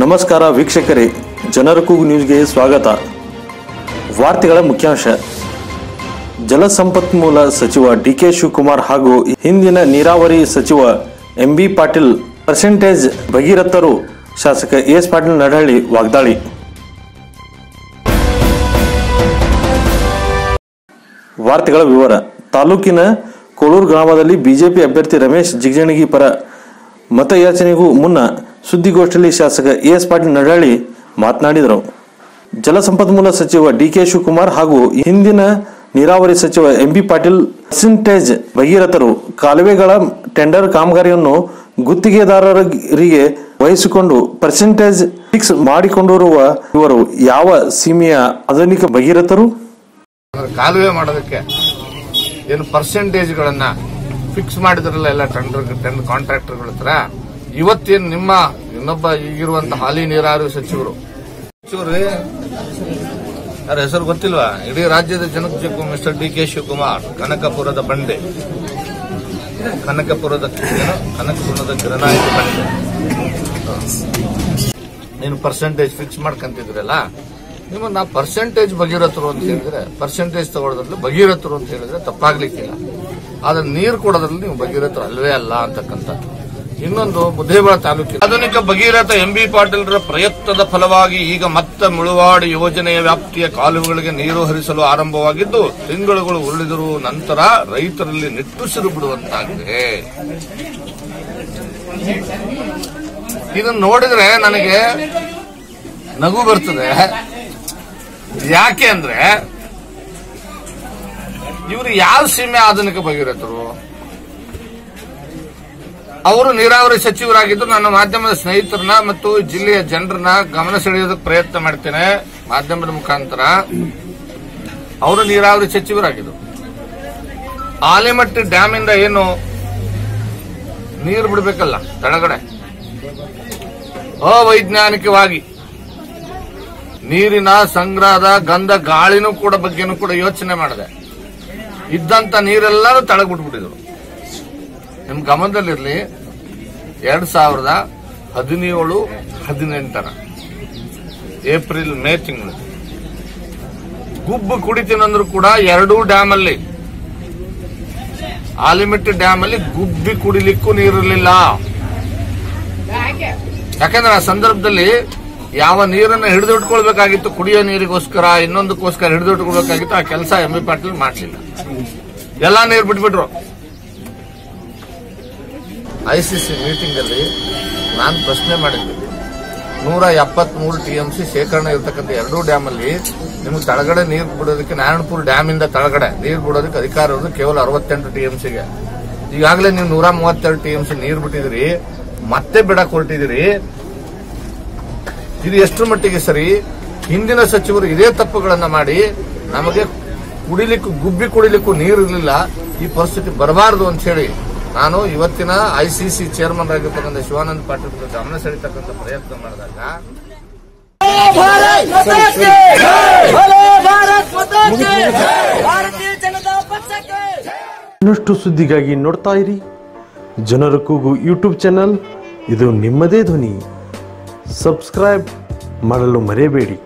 ನಮಸ್ಕಾರ ವೀಕ್ಷಕರೇ, ಜನರ ಕೂಗು ನ್ಯೂಸ್ಗೆ ಸ್ವಾಗತ. ವಾರ್ತೆಗಳ ಮುಖ್ಯಾಂಶ. ಜಲಸಂಪನ್ಮೂಲ ಸಚಿವ ಡಿಕೆ ಶಿವಕುಮಾರ್ ಹಾಗೂ ಹಿಂದಿನ ನೀರಾವರಿ ಸಚಿವ ಎಂಬಿ ಪಾಟೀಲ್ ಪರ್ಸೆಂಟೇಜ್ ಭಗೀರಥರು. ಶಾಸಕ ಎಸ್ ಪಾಟೀಲ್ ನಡಹಳ್ಳಿ ವಾಗ್ದಾಳಿ. ವಾರ್ತೆಗಳ ವಿವರ. ತಾಲೂಕಿನ ಕೋಳೂರು ಗ್ರಾಮದಲ್ಲಿ ಬಿಜೆಪಿ ಅಭ್ಯರ್ಥಿ ರಮೇಶ್ ಜಿಗಜಿಣಗಿ ಪರ ಮತಯಾಚನೆಗೂ ಮುನ್ನ ಸುದ್ದಿಗೋಷ್ಠಿಯಲ್ಲಿ ಶಾಸಕ ಎಸ್ ಪಾಟೀಲ್ ನಡಹಳ್ಳಿ ಮಾತನಾಡಿದರು. ಜಲಸಂಪನ್ಮೂಲ ಸಚಿವ ಡಿಕೆ ಶಿವಕುಮಾರ್ ಹಾಗೂ ಹಿಂದಿನ ನೀರಾವರಿ ಸಚಿವ ಎಂಬಿ ಪಾಟೀಲ್ ಪರ್ಸೆಂಟೇಜ್ ಭಗೀರಥರು ಕಾಲುವೆಗಳ ಟೆಂಡರ್ ಕಾಮಗಾರಿಯನ್ನು ಗುತ್ತಿಗೆದಾರರಿಗೆ ವಹಿಸಿಕೊಂಡು ಪರ್ಸೆಂಟೇಜ್ ಫಿಕ್ಸ್ ಮಾಡಿಕೊಂಡಿರುವ ಇವರು ಯಾವ ಸೀಮೆಯ ಆಧುನಿಕ ಭಗೀರಥರು? ಕಾಲುವೆ ಮಾಡೋದಕ್ಕೆ ಏನು ಪರ್ಸೆಂಟೇಜ್ಗಳನ್ನ ಫಿಕ್ಸ್ ಮಾಡಿದ್ರಲ್ಲ ಎಲ್ಲ ಟೆಂಡರ್ ಕಾಂಟ್ರಾಕ್ಟರ್ಗಳ ಹತ್ರ. ಇವತ್ತೇನು ನಿಮ್ಮ ಇನ್ನೊಬ್ಬ ಈಗಿರುವಂತಹ ಹಾಲಿ ನೀರಾವರಿ ಸಚಿವರು ಯಾರ ಹೆಸರು ಗೊತ್ತಿಲ್ವಾ? ಇಡೀ ರಾಜ್ಯದ ಜನಕ್ಕೆ ಮಿಸ್ಟರ್ ಡಿಕೆ ಶಿವಕುಮಾರ್, ಕನಕಪುರದ ಬಂಡೆ, ಕನಕಪುರದ ಗಿರಣಾಯಿತ ಬಂಡೆ. ನೀನು ಪರ್ಸೆಂಟೇಜ್ ಫಿಕ್ಸ್ ಮಾಡ್ಕಂತಿದ್ರಲ್ಲ, ನಿಮ್ಮನ್ನ ಪರ್ಸೆಂಟೇಜ್ ಭಗೀರಥರು ಅಂತ ಹೇಳಿದ್ರೆ, ಪರ್ಸೆಂಟೇಜ್ ತಗೊಳ್ಳೋದ್ರಲ್ಲಿ ಭಗೀರಥರು ಅಂತ ಹೇಳಿದ್ರೆ ತಪ್ಪಾಗ್ಲಿಕ್ಕಿಲ್ಲ. ಆದ್ರೆ ನೀರು ಕೊಡೋದ್ರಲ್ಲಿ ನೀವು ಭಗೀರಥರು ಅಲ್ವೇ ಅಲ್ಲ ಅಂತಕ್ಕಂಥದ್ದು. ಇನ್ನೊಂದು, ಮುದ್ದೇಬಿಹಾಳ ತಾಲೂಕಿನ ಆಧುನಿಕ ಭಗೀರಥ ಎಂಬಿ ಪಾಟೀಲ್ರ ಪ್ರಯತ್ನದ ಫಲವಾಗಿ ಈಗ ಮತ್ತೆ ಮುಳುವಾಡು ಯೋಜನೆಯ ವ್ಯಾಪ್ತಿಯ ಕಾಲುವೆಗಳಿಗೆ ನೀರು ಹರಿಸಲು ಆರಂಭವಾಗಿದ್ದು ತಿಂಗಳುಗಳು ಉರುಳಿದರೂ ನಂತರ ರೈತರಲ್ಲಿ ನಿಟ್ಟುಸಿರು ಬಿಡುವಂತಾಗಿದೆ. ಇದನ್ನು ನೋಡಿದ್ರೆ ನನಗೆ ನಗು ಬರ್ತದೆ. ಯಾಕೆ ಅಂದ್ರೆ ಇವರು ಯಾವ ಸೀಮೆ ಆಧುನಿಕ ಭಗೀರಥರು? ಅವರು ನೀರಾವರಿ ಸಚಿವರಾಗಿದ್ದು ನನ್ನ ಮಾಧ್ಯಮದ ಸ್ನೇಹಿತರನ್ನ ಮತ್ತು ಜಿಲ್ಲೆಯ ಜನರನ್ನ ಗಮನ ಸೆಳೆಯೋದಕ್ಕೆ ಪ್ರಯತ್ನ ಮಾಡ್ತೇನೆ ಮಾಧ್ಯಮದ ಮುಖಾಂತರ. ಅವರು ನೀರಾವರಿ ಸಚಿವರಾಗಿದ್ದು ಆಲಿಮಟ್ಟಿ ಡ್ಯಾಮ್ ಇಂದ ಏನು ನೀರು ಬಿಡಬೇಕಲ್ಲ ತಳಗಡೆ, ಅವೈಜ್ಞಾನಿಕವಾಗಿ ನೀರಿನ ಸಂಗ್ರಹದ ಗಂಧ ಗಾಳಿನೂ ಕೂಡ ಬಗ್ಗೆನೂ ಕೂಡ ಯೋಚನೆ ಮಾಡದೆ ಇದ್ದಂತ ನೀರೆಲ್ಲರೂ ತಳಗ್ಬಿಟ್ಬಿಟ್ಟಿದ್ರು. ನಿಮ್ ಗಮನದಲ್ಲಿರಲಿ, 2017-18 ಏಪ್ರಿಲ್ ಮೇ ತಿಂಗಳು ಗುಬ್ಬು ಕುಡಿತೀನಂದ್ರೂ ಕೂಡ ಎರಡೂ ಡ್ಯಾಮ್ ಅಲ್ಲಿ, ಆಲಿಮೆಟ್ಟಿ ಡ್ಯಾಮ್ ಅಲ್ಲಿ ಗುಬ್ಬಿ ಕುಡಿಲಿಕ್ಕೂ ನೀರಿರಲಿಲ್ಲ. ಯಾಕಂದ್ರೆ ಆ ಸಂದರ್ಭದಲ್ಲಿ ಯಾವ ನೀರನ್ನ ಹಿಡಿದಿಟ್ಕೊಳ್ಬೇಕಾಗಿತ್ತು, ಕುಡಿಯೋ ನೀರಿಗೋಸ್ಕರ ಇನ್ನೊಂದಕ್ಕೋಸ್ಕರ ಹಿಡಿದಿಟ್ಕೊಳ್ಬೇಕಾಗಿತ್ತು, ಆ ಕೆಲಸ ಎಂಬಿ ಪಾಟೀಲ್ ಮಾಡಲಿಲ್ಲ. ಎಲ್ಲಾ ನೀರು ಬಿಟ್ಬಿಟ್ರು. ಐಸಿಸಿ ಮೀಟಿಂಗ್ ಅಲ್ಲಿ ನಾನು ಪ್ರಶ್ನೆ ಮಾಡಿದ್ದೆ, 173 TMC ಶೇಖರಣೆ ಇರತಕ್ಕಂಥ ಎರಡೂ ಡ್ಯಾಮ್ ಅಲ್ಲಿ ನಿಮ್ಗೆ ತಳಗಡೆ ನೀರು ಬಿಡೋದಕ್ಕೆ, ನಾರಾಯಣಪುರ ಡ್ಯಾಮ್ ಇಂದ ತಳಗಡೆ ನೀರು ಬಿಡೋದಕ್ಕೆ ಅಧಿಕಾರ ಇರೋದು ಕೇವಲ 68 TMCಗೆ. ಈಗಾಗಲೇ ನೀವು 132 TMC ನೀರು ಬಿಟ್ಟಿದ್ದೀರಿ, ಮತ್ತೆ ಬಿಡಕ್ ಹೊರಟಿದ್ದೀರಿ. ಇದು ಎಷ್ಟರ ಮಟ್ಟಿಗೆ ಸರಿ? ಹಿಂದಿನ ಸಚಿವರು ಇದೇ ತಪ್ಪುಗಳನ್ನ ಮಾಡಿ ನಮಗೆ ಕುಡಿಲಿಕ್ಕೂ ಗುಬ್ಬಿ ಕುಡಿಲಿಕ್ಕೂ ನೀರು ಇರಲಿಲ್ಲ, ಈ ಪರಿಸ್ಥಿತಿ ಬರಬಾರದು ಅಂತ ಹೇಳಿ ನಾನು ಇವತ್ತಿನ ಐಸಿಸಿ ಚೇರ್ಮನ್ ಆಗಿರ್ತಕ್ಕಂಥ ಶಿವಾನಂದ ಪಾಟೀಲ್ ಗಮನ ಸೆಳೀತಕ್ಕಂಥ ಪ್ರಯತ್ನ ಮಾಡಿದಾಗ ಇನ್ನಷ್ಟು ಸುದ್ದಿಗಾಗಿ ನೋಡ್ತಾ ಇರಿ ಜನರ ಕೂಗು ಯೂಟ್ಯೂಬ್ ಚಾನಲ್. ಇದು ನಿಮ್ಮದೇ ಧ್ವನಿ. ಸಬ್ಸ್ಕ್ರೈಬ್ ಮಾಡಲು ಮರೆಯಬೇಡಿ.